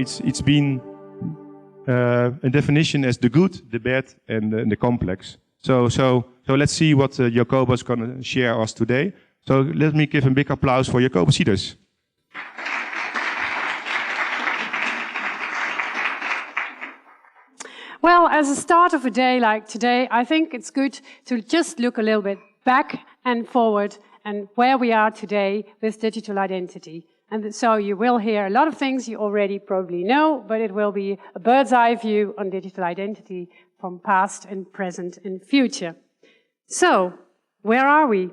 it's been a definition as the good, the bad, and the complex. So let's see what Jacoba is going to share us today. So let me give a big applause for Jacoba Sieders. Well, as a start of a day like today, I think it's good to just look a little bit back and forward and where we are today with digital identity. And so you will hear a lot of things you already probably know, but it will be a bird's eye view on digital identity from past and present and future. So, where are we?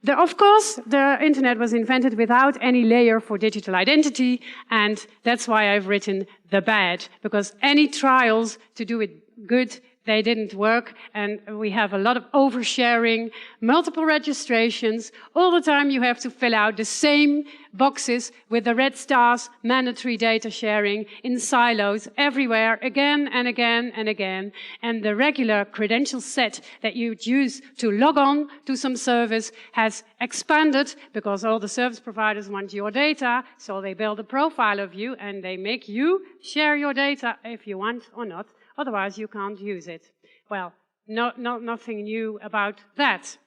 Of course, the internet was invented without any layer for digital identity, and that's why I've written the bad, because any trials to do it good, they didn't work, and we have a lot of oversharing, multiple registrations. All the time you have to fill out the same boxes with the red stars, mandatory data sharing in silos everywhere, again and again and again. And the regular credential set that you use to log on to some service has expanded because all the service providers want your data, so they build a profile of you and they make you share your data if you want or not. Otherwise, you can't use it. Well, nothing new about that.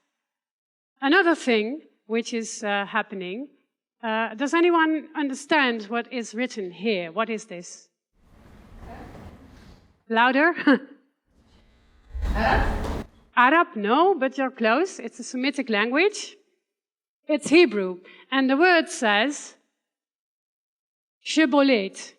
Another thing which is happening, does anyone understand what is written here? What is this? Louder? Arab, no, but you're close. It's a Semitic language. It's Hebrew. And the word says, Shibboleth.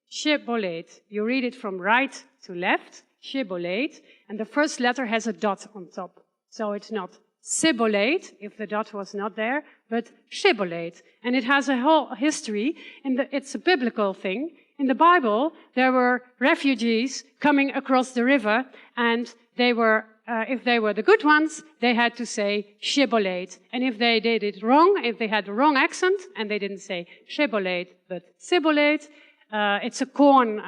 Shibboleth. You read it from right to left, Shibboleth, and the first letter has a dot on top. So it's not Sibboleth, if the dot was not there, but Shibboleth. And it has a whole history, and it's a biblical thing. In the Bible, there were refugees coming across the river, and they were, if they were the good ones, they had to say Shibboleth. And if they did it wrong, if they had the wrong accent, and they didn't say Shibboleth, but Sibboleth, it's a corn,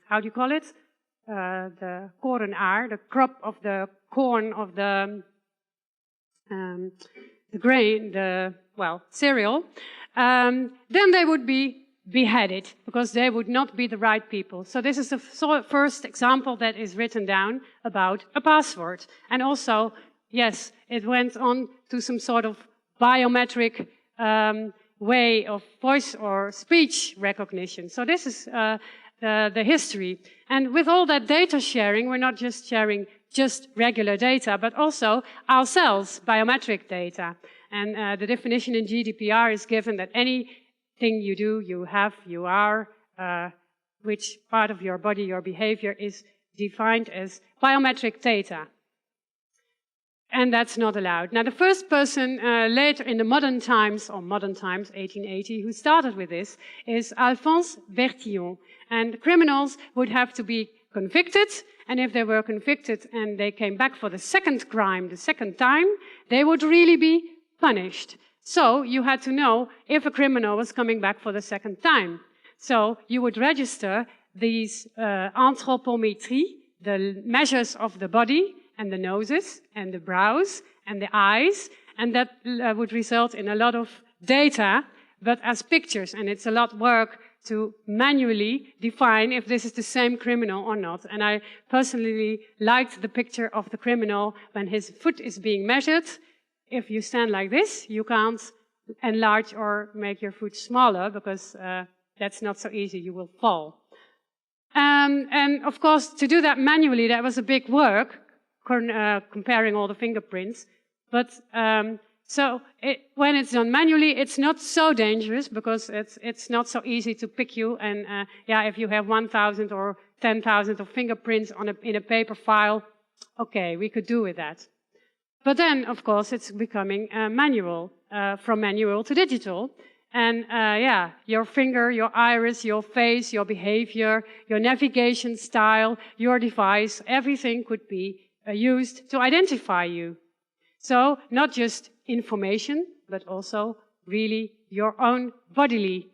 how do you call it? The korenaar, the crop of the corn of the grain, cereal. Then they would be beheaded because they would not be the right people. So this is the first example that is written down about a password. And also, yes, it went on to some sort of biometric way of voice or speech recognition. So this is the history. And with all that data sharing, we're not just sharing just regular data, but also ourselves, biometric data. And the definition in GDPR is given that anything you do, you have, you are, which part of your body, your behavior is defined as biometric data. And that's not allowed. Now, the first person later in the modern times, 1880, who started with this is Alphonse Bertillon. And criminals would have to be convicted, and if they were convicted and they came back for the second crime, the second time, they would really be punished. So you had to know if a criminal was coming back for the second time. So you would register these anthropometry, the measures of the body, and the noses, and the brows, and the eyes, and that would result in a lot of data, but as pictures, and it's a lot of work to manually define if this is the same criminal or not. And I personally liked the picture of the criminal when his foot is being measured. If you stand like this, you can't enlarge or make your foot smaller because that's not so easy, you will fall. And of course, to do that manually, that was a big work, comparing all the fingerprints. But when it's done manually, it's not so dangerous because it's not so easy to pick you. And if you have 1,000 or 10,000 of fingerprints in a paper file, okay, we could do with that. But then, of course, it's becoming manual, from manual to digital. And your finger, your iris, your face, your behavior, your navigation style, your device, everything could be used to identify you. So not just information, but also really your own bodily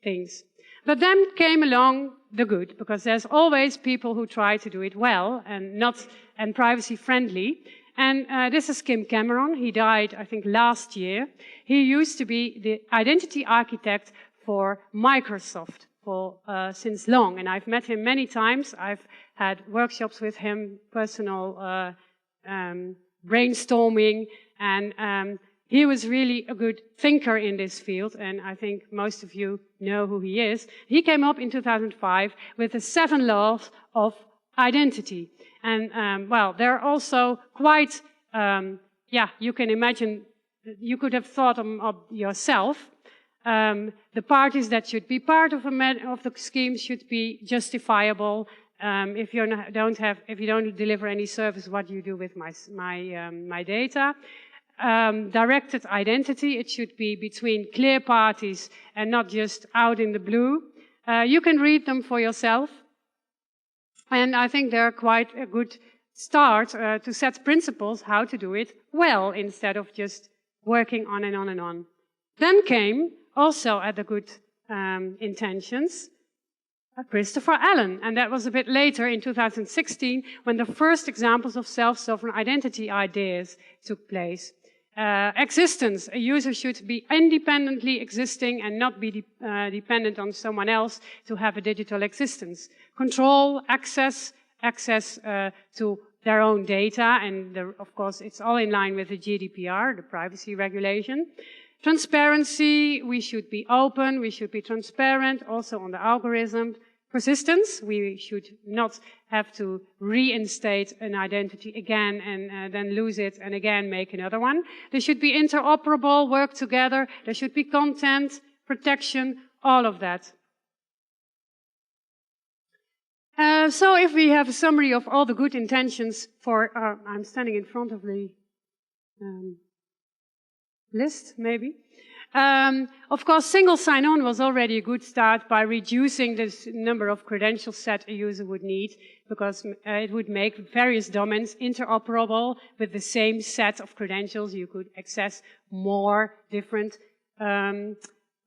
things. But then came along the good, because there's always people who try to do it well and privacy friendly. And this is Kim Cameron. He died, I think, last year. He used to be the identity architect for Microsoft for since long, and I've met him many times. I've had workshops with him, personal brainstorming, and he was really a good thinker in this field, and I think most of you know who he is. He came up in 2005 with the 7 laws of identity. And, well, they're also quite, yeah, you can imagine, you could have thought of yourself. The parties that should be part of the scheme should be justifiable. If you don't deliver any service, what do you do with my data? Directed identity, it should be between clear parties and not just out in the blue. You can read them for yourself. And I think they're quite a good start to set principles how to do it well, instead of just working on and on and on. Then came, also at the good intentions, Christopher Allen, and that was a bit later in 2016 when the first examples of self-sovereign identity ideas took place. Existence, a user should be independently existing and not be dependent on someone else to have a digital existence. Control, access to their own data, and of course it's all in line with the GDPR, the privacy regulation. Transparency, we should be open, we should be transparent, also on the algorithm. Persistence, we should not have to reinstate an identity again and then lose it and again make another one. They should be interoperable, work together, there should be content, protection, all of that. So if we have a summary of all the good intentions for, I'm standing in front of the list, maybe. Of course, single sign-on was already a good start by reducing the number of credential set a user would need, because it would make various domains interoperable with the same set of credentials. You could access more different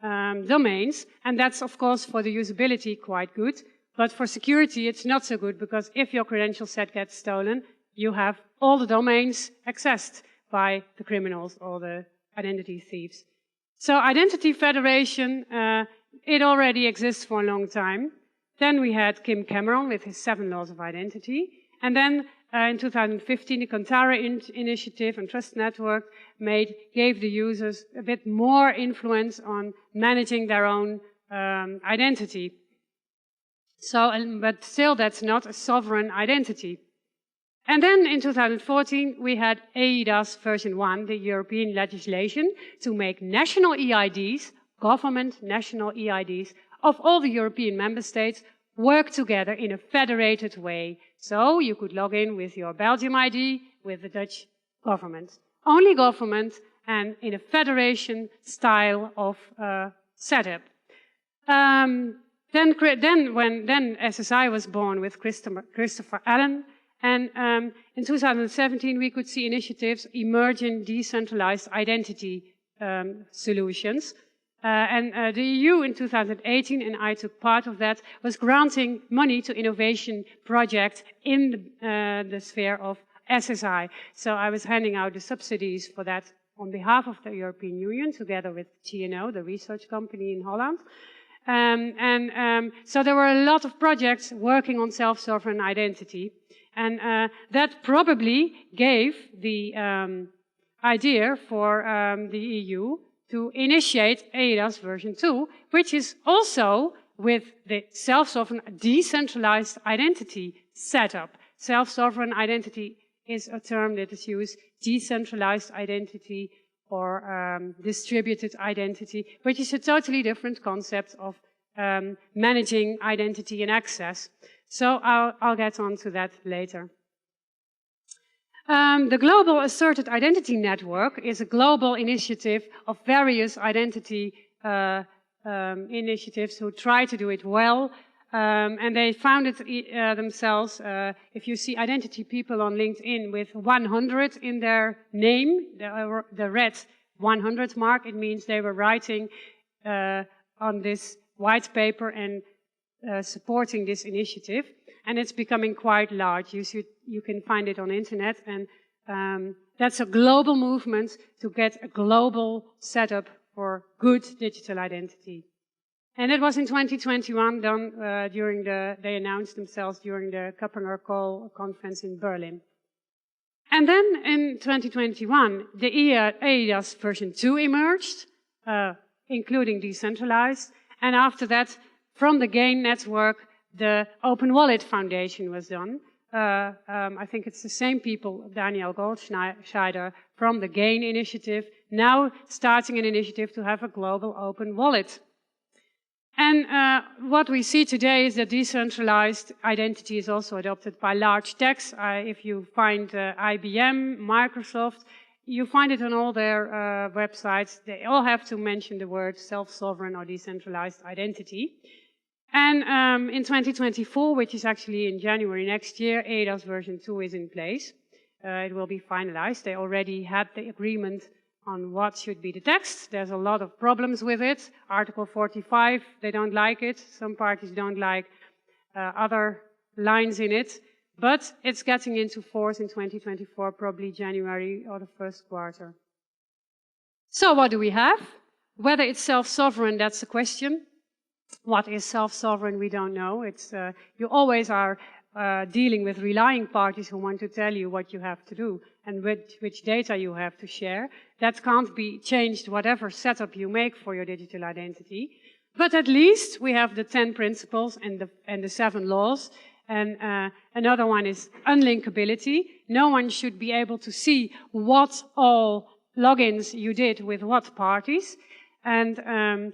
domains, and that's, of course, for the usability quite good. But for security, it's not so good, because if your credential set gets stolen, you have all the domains accessed by the criminals or the identity thieves. So identity federation, it already exists for a long time. Then we had Kim Cameron with his 7 laws of identity. And then in 2015, the Kantara initiative and Trust Network gave the users a bit more influence on managing their own identity. So, but still, that's not a sovereign identity. And then in 2014, we had eIDAS version 1, the European legislation, to make national EIDs, government national EIDs, of all the European member states work together in a federated way. So you could log in with your Belgium ID with the Dutch government. Only government and in a federation style of setup. Then SSI was born with Christopher Allen. And in 2017, we could see initiatives emerging decentralized identity solutions. And the EU in 2018, and I took part of that, was granting money to innovation projects in the sphere of SSI. So I was handing out the subsidies for that on behalf of the European Union, together with TNO, the research company in Holland. So there were a lot of projects working on self-sovereign identity. And that probably gave the idea for the EU to initiate eIDAS version 2, which is also with the self-sovereign decentralized identity setup. Self-sovereign identity is a term that is used, decentralized identity or distributed identity, which is a totally different concept of managing identity and access. So I'll get on to that later. The Global Asserted Identity Network is a global initiative of various identity initiatives who try to do it well. And they founded themselves, if you see identity people on LinkedIn with 100 in their name, the red 100 mark, it means they were writing on this white paper and supporting this initiative, and it's becoming quite large. You can find it on internet, and that's a global movement to get a global setup for good digital identity. And it was in 2021 done they announced themselves during the Kappener Call conference in Berlin. And then in 2021, the EIDAS version 2 emerged, including decentralized. And after that, from the GAIN network, the Open Wallet Foundation was done. I think it's the same people, Daniel Goldschneider, from the GAIN initiative, now starting an initiative to have a global open wallet. And what we see today is that decentralized identity is also adopted by large techs. If you find IBM, Microsoft, you find it on all their websites. They all have to mention the word self-sovereign or decentralized identity. And in 2024, which is actually in January next year, EIDAS version 2 is in place. It will be finalized. They already had the agreement on what should be the text. There's a lot of problems with it. Article 45, they don't like it. Some parties don't like other lines in it. But it's getting into force in 2024, probably January or the first quarter. So what do we have? Whether it's self-sovereign, that's the question. What is self-sovereign? We don't know. It's you always are dealing with relying parties who want to tell you what you have to do and which data you have to share. That can't be changed whatever setup you make for your digital identity. But at least we have the 10 principles and the 7 laws. And another one is unlinkability. No one should be able to see what all logins you did with what parties. And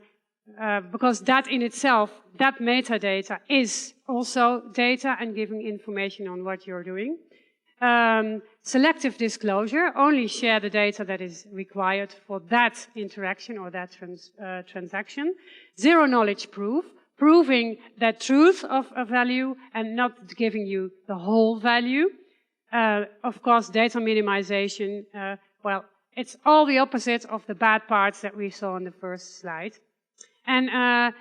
because that in itself, that metadata is also data and giving information on what you're doing. Selective disclosure, only share the data that is required for that interaction or that transaction. Zero knowledge proof, proving that truth of a value and not giving you the whole value. Of course, data minimization, well, it's all the opposite of the bad parts that we saw on the first slide. And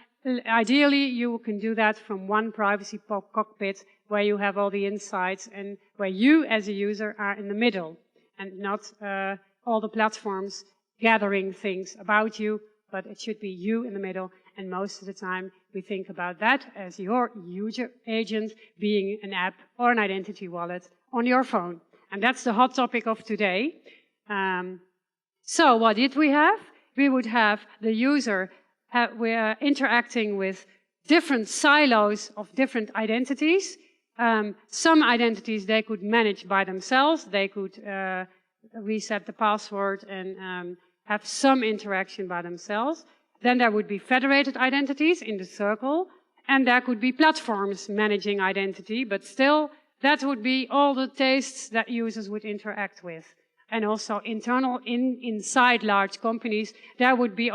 ideally, you can do that from one privacy cockpit where you have all the insights and where you as a user are in the middle and not all the platforms gathering things about you, but it should be you in the middle. And most of the time, we think about that as your user agent being an app or an identity wallet on your phone. And that's the hot topic of today. So what did we have? We would have the user we're interacting with different silos of different identities. Some identities they could manage by themselves. They could reset the password and have some interaction by themselves. Then there would be federated identities in the circle. And there could be platforms managing identity. But still, that would be all the tastes that users would interact with. And also internal, inside large companies, there would be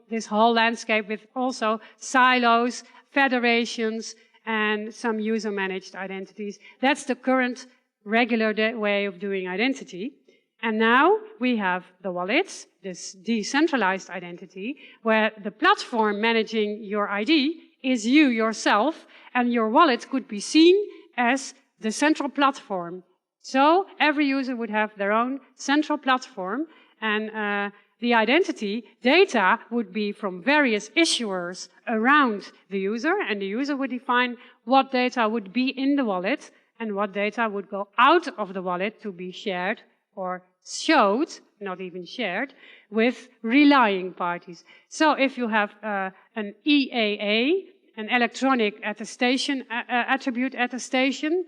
this whole landscape with also silos, federations, and some user-managed identities. That's the current regular way of doing identity. And now we have the wallets, this decentralized identity, where the platform managing your ID is you yourself, and your wallet could be seen as the central platform. So every user would have their own central platform, and the identity data would be from various issuers around the user, and the user would define what data would be in the wallet and what data would go out of the wallet to be shared or showed, not even shared, with relying parties. So if you have an EAA, an electronic attestation, attribute attestation,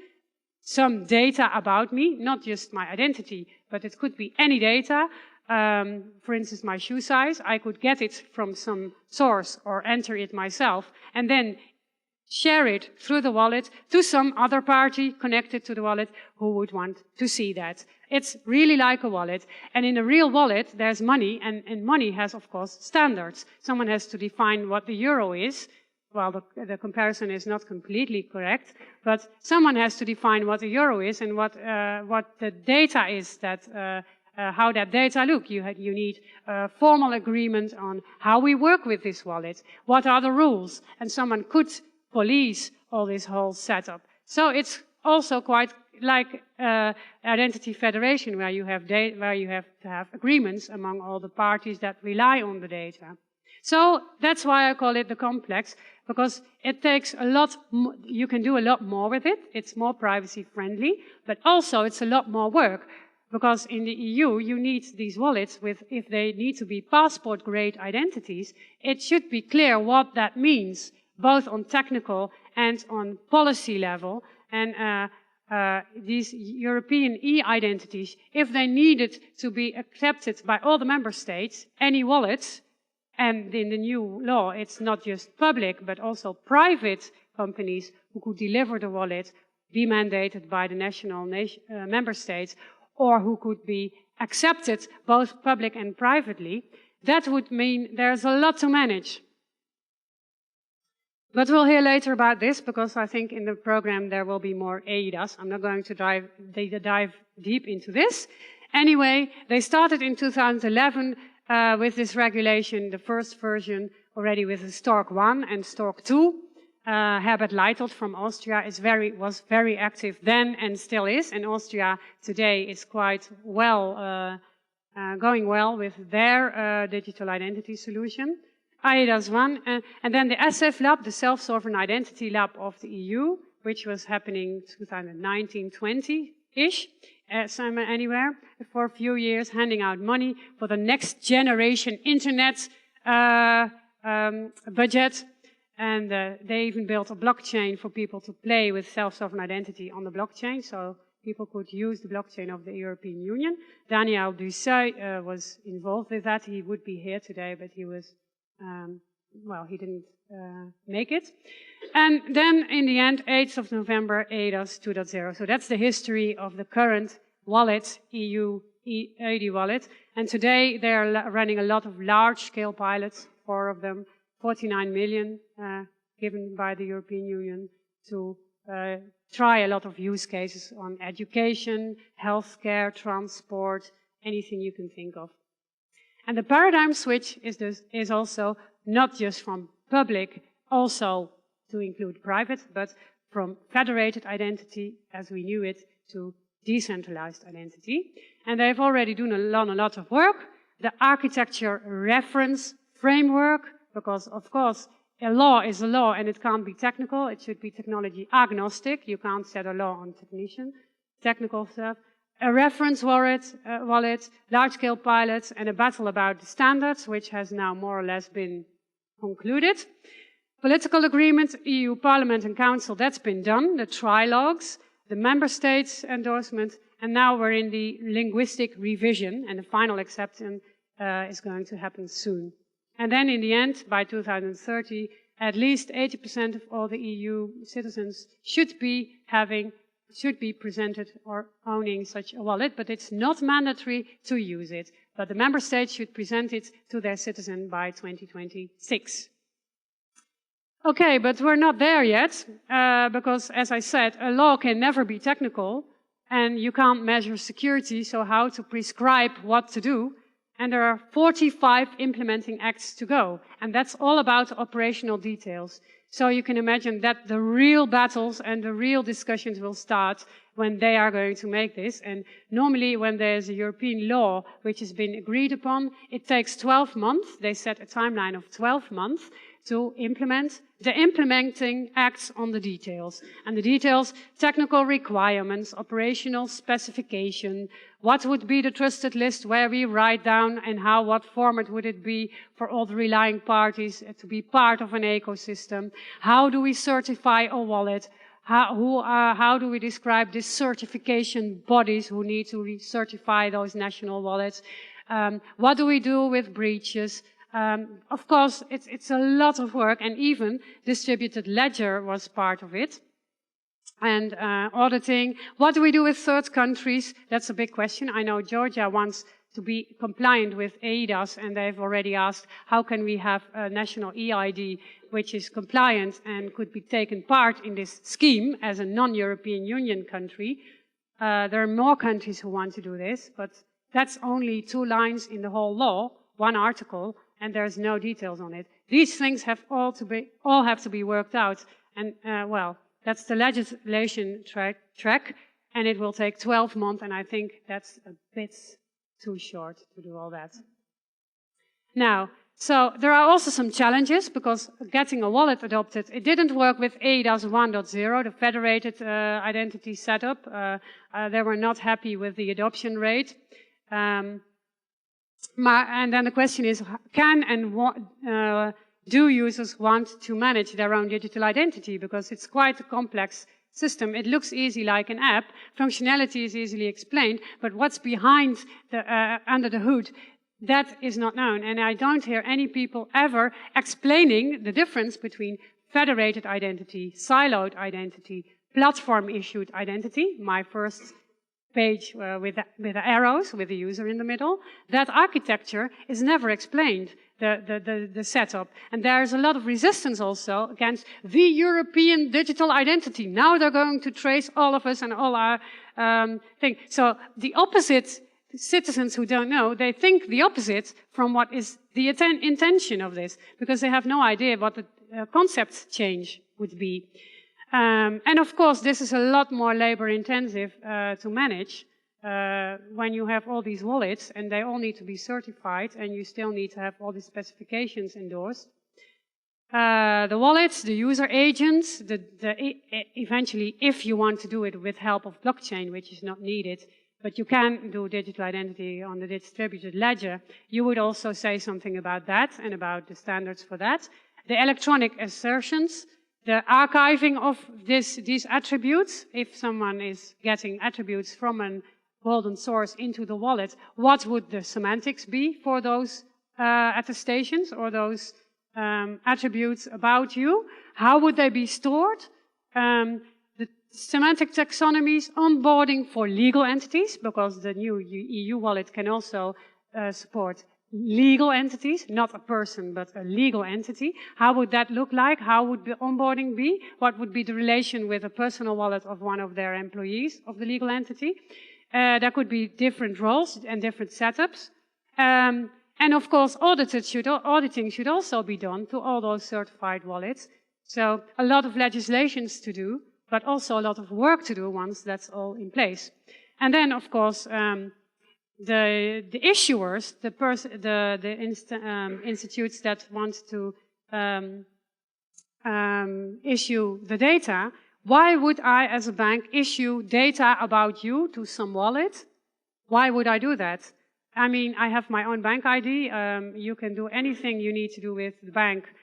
some data about me, not just my identity, but it could be any data. For instance, my shoe size, I could get it from some source or enter it myself and then share it through the wallet to some other party connected to the wallet who would want to see that. It's really like a wallet. And in a real wallet, there's money, and money has, of course, standards. Someone has to define what the euro is. Well, the comparison is not completely correct, but someone has to define what the euro is and what the data is, how that data look. You need a formal agreement on how we work with this wallet. What are the rules? And someone could police all this whole setup. So it's also quite like identity federation, where you have to have agreements among all the parties that rely on the data. So that's why I call it the complex, because it takes a lot, you can do a lot more with it. It's more privacy friendly, but also it's a lot more work. Because in the EU, you need these wallets with, if they need to be passport-grade identities, it should be clear what that means, both on technical and on policy level. And these European e-identities, if they needed to be accepted by all the member states, any wallets, and in the new law, it's not just public, but also private companies who could deliver the wallet, be mandated by the national member states, or who could be accepted both public and privately, that would mean there's a lot to manage. But we'll hear later about this, because I think in the program there will be more EIDAS. I'm not going to dive deep into this. Anyway, they started in 2011 with this regulation, the first version already with the Stork 1 and Stork 2. Herbert Leitelt from Austria was very active then and still is. And Austria today is quite well, going well with their digital identity solution. IDAS 1, and then the SF Lab, the Self-Sovereign Identity Lab of the EU, which was happening 2019-20-ish, somewhere anywhere, for a few years, handing out money for the next generation internet budget. And they even built a blockchain for people to play with self-sovereign identity on the blockchain, so people could use the blockchain of the European Union. Daniel Dussay was involved with that. He would be here today, but he was, well, he didn't make it. And then, in the end, 8th of November, EIDAS 2.0. So that's the history of the current wallet, EU ID wallet. And today, they're running a lot of large-scale pilots, 4 of them, 49 million given by the European Union to try a lot of use cases on education, healthcare, transport, anything you can think of. And the paradigm switch is also not just from public, also to include private, but from federated identity, as we knew it, to decentralized identity. And they've already done a lot of work. The architecture reference framework, because of course a law is a law and it can't be technical, it should be technology agnostic. You can't set a law on technical stuff. A reference wallet, large-scale pilots, and a battle about the standards, which has now more or less been concluded. Political agreement, EU Parliament and Council, that's been done. The trilogues, the member states' endorsement, and now we're in the linguistic revision, and the final acceptance is going to happen soon. And then in the end, by 2030, at least 80% of all the EU citizens should be presented or owning such a wallet, but it's not mandatory to use it. But the member states should present it to their citizen by 2026. Okay, but we're not there yet, because as I said, a law can never be technical, and you can't measure security, so how to prescribe what to do. And there are 45 implementing acts to go. And that's all about operational details. So you can imagine that the real battles and the real discussions will start when they are going to make this. And normally when there's a European law which has been agreed upon, it takes 12 months. They set a timeline of 12 months to implement the implementing acts on the details. And the details, technical requirements, operational specification, what would be the trusted list where we write down and how, what format would it be for all the relying parties to be part of an ecosystem? How do we certify a wallet? How do we describe these certification bodies who need to recertify those national wallets? What do we do with breaches? Of course, it's a lot of work, and even distributed ledger was part of it. And auditing. What do we do with third countries? That's a big question. I know Georgia wants to be compliant with EIDAS, and they've already asked, how can we have a national EID which is compliant and could be taken part in this scheme as a non-European Union country? There are more countries who want to do this, but that's only 2 lines in the whole law, 1 article, and there's no details on it. These things have all have to be worked out, and well, that's the legislation track, and it will take 12 months, and I think that's a bit too short to do all that. Now, So there are also some challenges because getting a wallet adopted, it didn't work with AIDAS 1.0, the federated identity setup. They were not happy with the adoption rate. And then the question is, can and do users want to manage their own digital identity? Because it's quite a complex system. It looks easy like an app. Functionality is easily explained, but what's behind under the hood, that is not known. And I don't hear any people ever explaining the difference between federated identity, siloed identity, platform-issued identity, my first page with the arrows, with the user in the middle. That architecture is never explained, the setup. And there's a lot of resistance also against the European digital identity. Now they're going to trace all of us and all our thing. So the opposite, citizens who don't know, they think the opposite from what is the intention of this, because they have no idea what the concept change would be. And of course, this is a lot more labor-intensive to manage when you have all these wallets and they all need to be certified and you still need to have all the specifications endorsed. The wallets, the user agents, eventually, if you want to do it with help of blockchain, which is not needed, but you can do digital identity on the distributed ledger, you would also say something about that and about the standards for that. The electronic assertions, the archiving of these attributes, if someone is getting attributes from a golden source into the wallet, what would the semantics be for those attestations or those attributes about you? How would they be stored? The semantic taxonomies, onboarding for legal entities, because the new EU wallet can also support legal entities, not a person, but a legal entity. How would that look like? How would the onboarding be? What would be the relation with a personal wallet of one of their employees of the legal entity? There could be different roles and different setups. And of course, auditing should also be done to all those certified wallets. So a lot of legislations to do, but also a lot of work to do once that's all in place. And then, of course, the issuers, the institutes that want to issue the data, why would I, as a bank, issue data about you to some wallet? Why would I do that? I mean, I have my own bank ID. You can do anything you need to do with the bank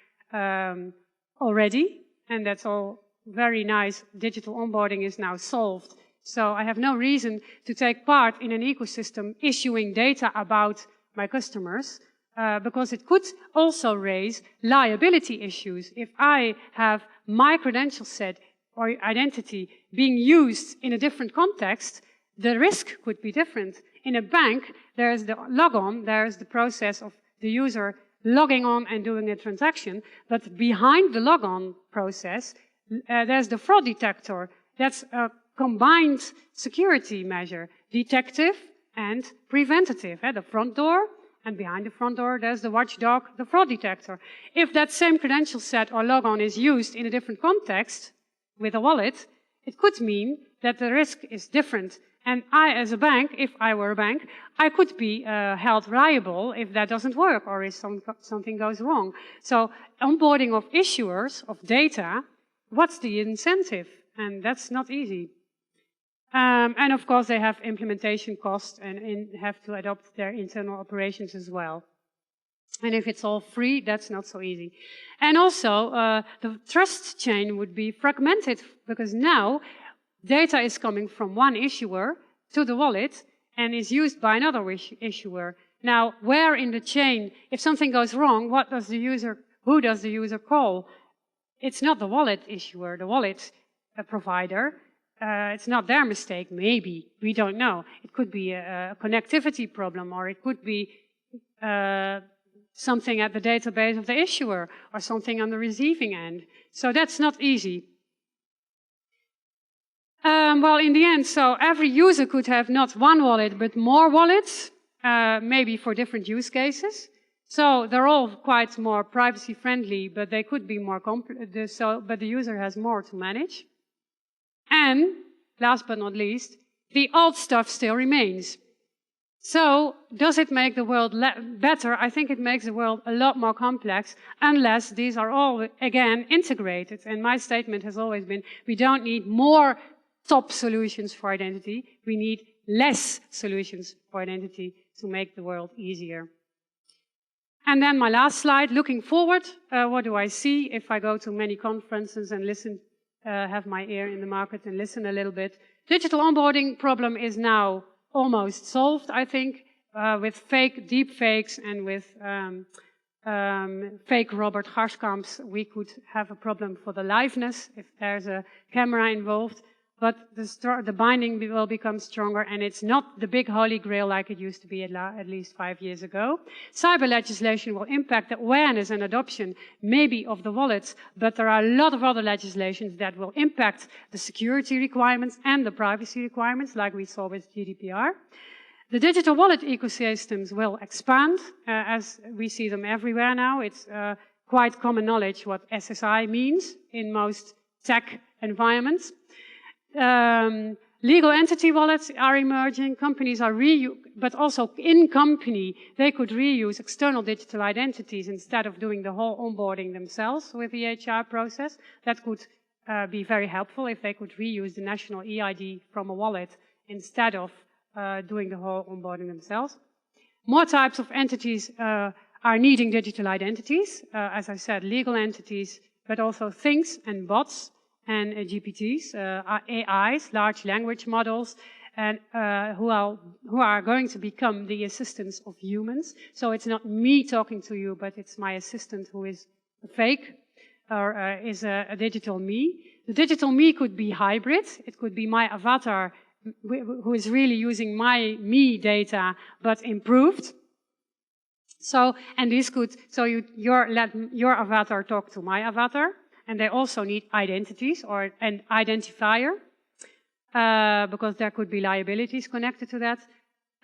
already, and that's all very nice. Digital onboarding is now solved. So I have no reason to take part in an ecosystem issuing data about my customers, because it could also raise liability issues. If I have my credential set or identity being used in a different context, the risk could be different. In a bank, there's the logon, there's the process of the user logging on and doing a transaction, but behind the logon process, there's the fraud detector. That's a combined security measure, detective and preventative. At the front door, and behind the front door, there's the watchdog, the fraud detector. If that same credential set or logon is used in a different context with a wallet, it could mean that the risk is different. And I, as a bank, if I were a bank, I could be held liable if that doesn't work or if something goes wrong. So onboarding of issuers of data, what's the incentive? And that's not easy. And of course, they have implementation costs and have to adopt their internal operations as well. And if it's all free, that's not so easy. And also, the trust chain would be fragmented, because now data is coming from one issuer to the wallet and is used by another issuer. Now, where in the chain, if something goes wrong, who does the user call? It's not the wallet issuer, the wallet provider. It's not their mistake, maybe. We don't know. It could be a connectivity problem, or it could be something at the database of the issuer, or something on the receiving end. So that's not easy. Well, in the end, so every user could have not one wallet, but more wallets, maybe for different use cases. So they're all quite more privacy friendly, but they could be more complex. But the user has more to manage. And last but not least, the old stuff still remains. So, does it make the world better? I think it makes the world a lot more complex unless these are all, again, integrated. And my statement has always been, we don't need more top solutions for identity. We need less solutions for identity to make the world easier. And then my last slide, looking forward, what do I see if I go to many conferences and listen, have my ear in the market and listen a little bit. Digital onboarding problem is now almost solved, I think, with fake deep fakes and with fake Robert Garskamps. We could have a problem for the liveness if there's a camera involved. But the binding will become stronger, and it's not the big holy grail like it used to be at least 5 years ago. Cyber legislation will impact the awareness and adoption, maybe of the wallets, but there are a lot of other legislations that will impact the security requirements and the privacy requirements, like we saw with GDPR. The digital wallet ecosystems will expand, as we see them everywhere now. It's quite common knowledge what SSI means in most tech environments. Legal entity wallets are emerging. Companies are but also in company, they could reuse external digital identities instead of doing the whole onboarding themselves with the HR process. That could be very helpful if they could reuse the national EID from a wallet instead of doing the whole onboarding themselves. More types of entities are needing digital identities. As I said, legal entities, but also things and bots. And GPTs, AIs, large language models, and who are going to become the assistants of humans. So it's not me talking to you, but it's my assistant who is fake, or is a digital me. The digital me could be hybrid. It could be my avatar, who is really using my me data, but improved. So, and this could, so let your avatar talk to my avatar. And they also need identities or an identifier, because there could be liabilities connected to that.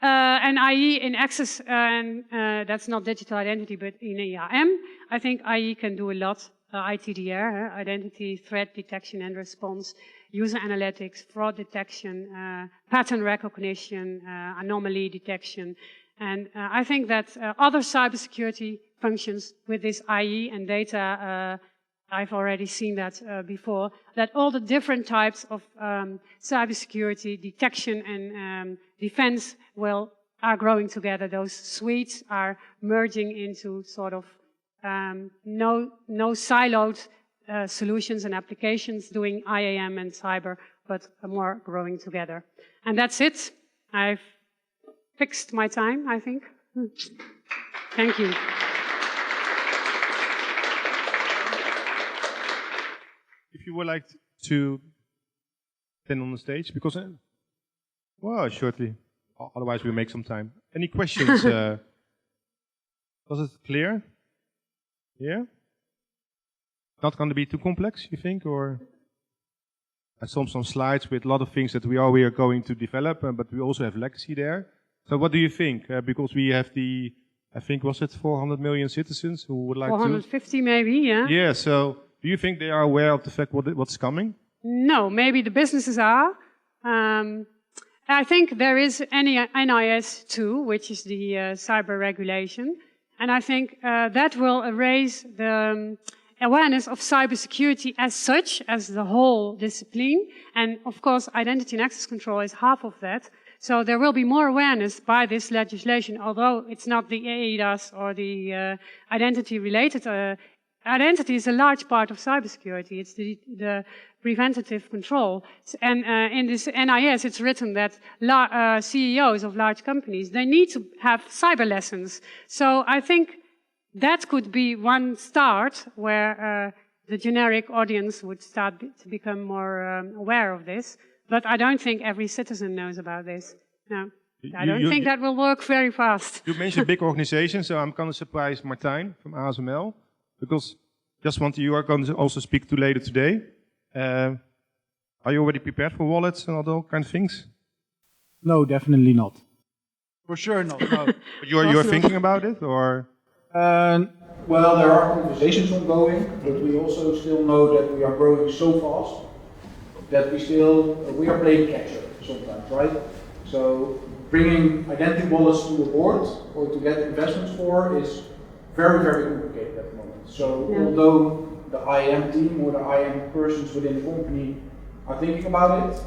And IE in access, and that's not digital identity, but in EAM, I think IE can do a lot. ITDR, identity, threat detection and response, user analytics, fraud detection, pattern recognition, anomaly detection. And I think that other cybersecurity functions with this IE and data, I've already seen that before, that all the different types of cybersecurity detection and defense are growing together. Those suites are merging into sort of no siloed solutions and applications doing IAM and cyber, but more growing together. And that's it. I've fixed my time, I think. Thank you. If you would like to stand on the stage, because, well, shortly, otherwise we'll make some time. Any questions? Was it clear? Yeah? Not going to be too complex, you think, or? I saw some slides with a lot of things that we are going to develop, but we also have legacy there. So what do you think? Because we have the, I think, was it 400 million citizens who would like 450 maybe, yeah. Yeah, so do you think they are aware of the fact what's coming? No, maybe the businesses are. I think there is NIS 2, which is the cyber regulation. And I think that will raise the awareness of cybersecurity as such, as the whole discipline. And of course, identity and access control is half of that. So there will be more awareness by this legislation, although it's not the EIDAS or the identity-related. Identity is a large part of cybersecurity. It's the preventative control. And in this NIS, it's written that CEOs of large companies, they need to have cyber lessons. So I think that could be one start where the generic audience would start to become more aware of this. But I don't think every citizen knows about this. No. I don't think that will work very fast. You mentioned big organizations, so I'm kind of surprised Martijn from ASML. Because you are going to also speak to later today. Are you already prepared for wallets and all those kind of things? No, definitely not. For sure not. No. But you're thinking about it, or? Well, there are conversations ongoing, but we also still know that we are growing so fast that we are playing catch up sometimes, right? So bringing identity wallets to a board or to get investments for is very, very complicated at the moment. So although the IAM team or the IAM persons within the company are thinking about it,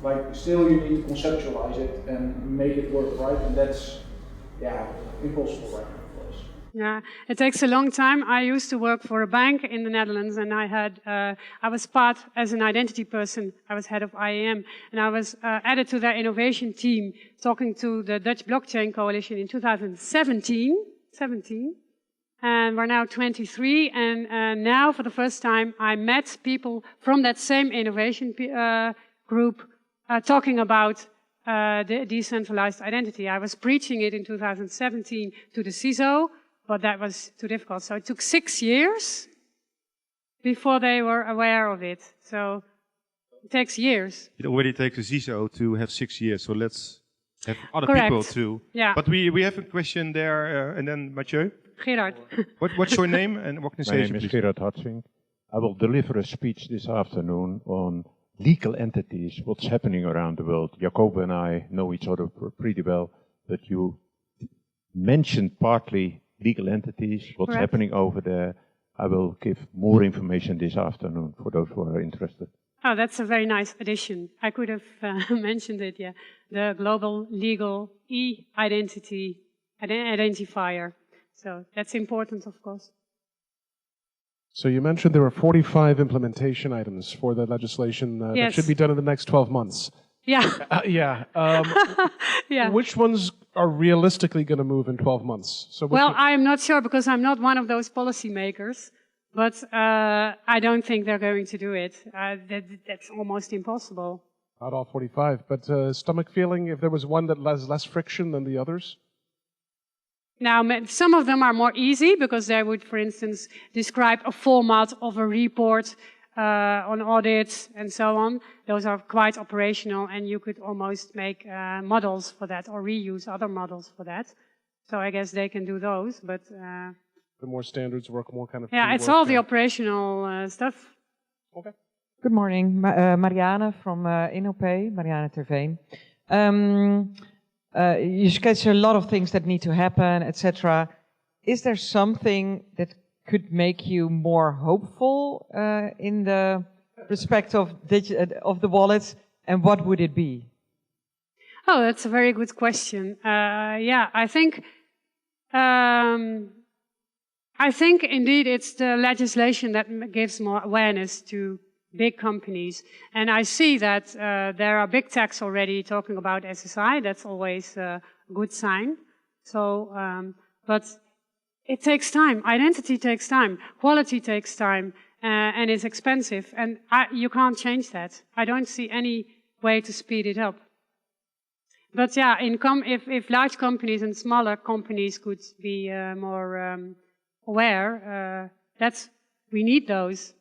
like still you need to conceptualize it and make it work right, and that's impossible right now for us. Yeah, it takes a long time. I used to work for a bank in the Netherlands, and I was part as an identity person. I was head of IAM, and I was added to their innovation team, talking to the Dutch Blockchain Coalition in 2017. And we're now 23, and now for the first time I met people from that same innovation group talking about the decentralized identity. I was preaching it in 2017 to the CISO, but that was too difficult. So it took 6 years before they were aware of it. So it takes years. It already takes a CISO to have 6 years, so let's have other Correct. people too. Yeah. But we have a question there, and then Mathieu. Gerard. What's your name and organization? My name is please? Gerard Hatzing. I will deliver a speech this afternoon on legal entities, what's happening around the world. Jacoba and I know each other pretty well, but you mentioned partly legal entities, what's Correct. happening over there. I will give more information this afternoon for those who are interested. Oh, that's a very nice addition. I could have mentioned it, yeah. The global legal e-identity identifier. So that's important, of course. So you mentioned there were 45 implementation items for the legislation that Yes. should be done in the next 12 months. Yeah. Yeah. Which ones are realistically going to move in 12 months? So Well, I'm not sure because I'm not one of those policymakers, but I don't think they're going to do it. That's almost impossible. not all 45, but stomach feeling if there was one that has less friction than the others? Now, some of them are more easy because they would, for instance, describe a format of a report on audits and so on. Those are quite operational, and you could almost make models for that or reuse other models for that. So I guess they can do those, but... the more standards work, more kind of... Yeah, it's all the operational stuff. Okay. Good morning, Marianne from InnoPay, Marianne Terveen. You sketch a lot of things that need to happen, etc. Is there something that could make you more hopeful in the respect of the wallets, and what would it be? Oh, that's a very good question. Yeah, I think indeed it's the legislation that gives more awareness to big companies. And I see that there are big techs already talking about SSI. That's always a good sign. So, but it takes time. Identity takes time. Quality takes time. And is expensive. And you can't change that. I don't see any way to speed it up. But yeah, if large companies and smaller companies could be more aware, we need those.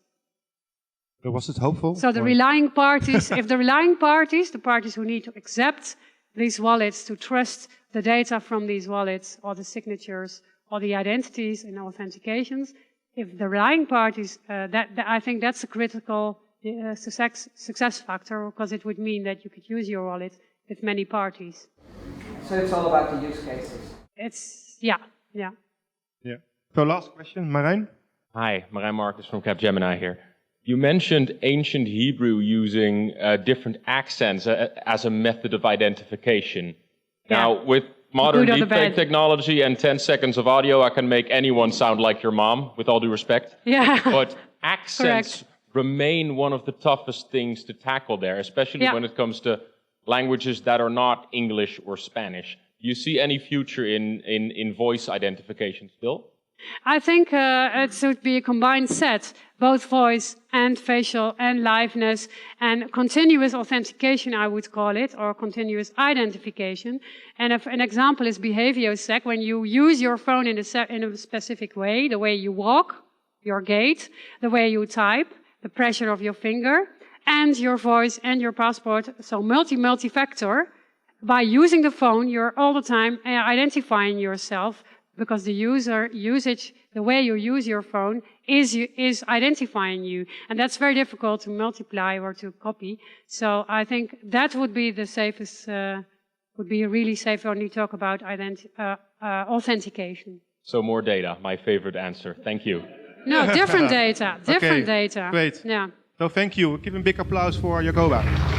So was it hopeful? So the relying parties, if the relying parties, the parties who need to accept these wallets, to trust the data from these wallets, or the signatures, or the identities and authentications, if the relying parties, I think that's a critical success factor, because it would mean that you could use your wallet with many parties. So it's all about the use cases? Yeah. So last question, Marijn? Hi, Marijn Marcus from Capgemini here. You mentioned ancient Hebrew using different accents as a method of identification. Yeah. Now, with modern Good or the deepfake bad. technology and 10 seconds of audio, I can make anyone sound like your mom, with all due respect. Yeah. But accents Correct. remain one of the toughest things to tackle there, especially when it comes to languages that are not English or Spanish. Do you see any future in voice identification still? I think it should be a combined set, both voice and facial and liveness and continuous authentication, I would call it, or continuous identification. And an example is behaviosec, when you use your phone in a specific way, the way you walk, your gait, the way you type, the pressure of your finger, and your voice and your passport, so multi-factor. By using the phone, you're all the time identifying yourself, because the usage, the way you use your phone is identifying you. And that's very difficult to multiply or to copy. So I think that would be the safest would be really safe when you talk about authentication. So more data, my favorite answer. Thank you. No, different data. Different Okay, data. great. Yeah. So thank you. Give a big applause for Jacoba.